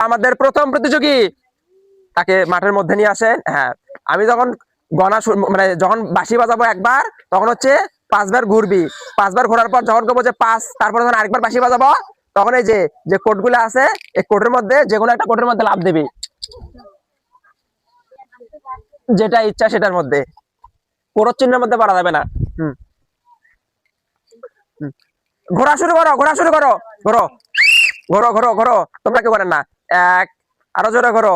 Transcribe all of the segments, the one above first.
আমাদের প্রথম প্রতিযোগী তাকে মাঠের মধ্যে নিয়ে আসেন। হ্যাঁ, আমি যখন মানে যখন বাঁশি বাজাবো একবার, তখন হচ্ছে 5 বার ঘুরবি। 5 বার ঘোরার পর যখন বলবো যে 5, তারপরে যখন আরেকবার বাঁশি বাজাবো, তখন এই যে যে কোডগুলো আছে এই কোডের মধ্যে যে কোনো একটা কোডের মধ্যে লাফ দিবি, যেটা ইচ্ছা সেটার মধ্যে, কোড চিহ্নের মধ্যে পারা যাবে না। হুম, ঘোরা শুরু করো, ঘোরা শুরু করো, ঘোরো ঘোরো ঘোরো ঘোরো, তোমরা কেউ করেন না। 1, আরো জোরে ঘোরো,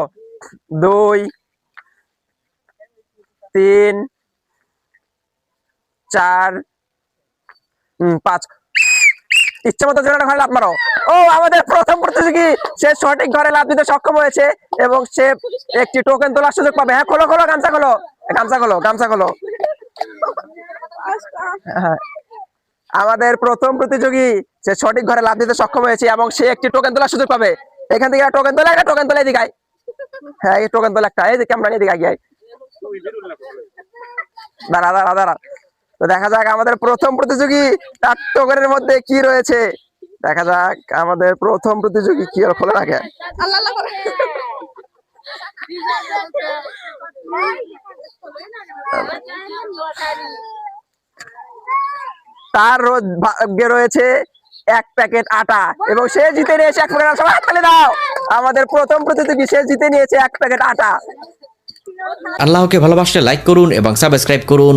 2, 3, 4, 5, ইচ্ছে মতো জোরে ঘরে লাফ মারো। ও, আমাদের প্রথম প্রতিযোগী সে সঠিক ঘরে লাফ দিতে সক্ষম হয়েছে এবং সে একটি টোকেন তোলার সুযোগ পাবে। হ্যাঁ, খোলো খোলো, গামছা খোলো, গামছা খোলো, গামছা খোলো। হ্যাঁ, আমাদের প্রথম প্রতিযোগী সে সঠিক ঘরে লাফ দিতে সক্ষম হয়েছে এবং সে একটি টোকেন তোলার সুযোগ পাবে। এখান থেকে টোকেন তোলা, একটা টোকেন তোলা, এদিকে আয়। হ্যাঁ, এই টোকেন তোলা একটা, এই যে ক্যামেরা এদিকে আগে আয়। দাঁড়া দাঁড়া দাঁড়া, তো দেখা যাক আমাদের প্রথম প্রতিযোগী তার টোকেনের মধ্যে কি রয়েছে। দেখা যাক আমাদের প্রথম প্রতিযোগী কি খোলে রাখে। তার ভাগ্যে রয়েছে 1 প্যাকেট আটা এবং সে জিতে নিয়েছে 1 প্যাকেট আটা। সবাই হাততালি দাও, আমাদের প্রথম প্রতিযোগী সে জিতে নিয়েছে 1 প্যাকেট আটা। আল্লাহকে ভালোবাসলে লাইক করুন এবং সাবস্ক্রাইব করুন।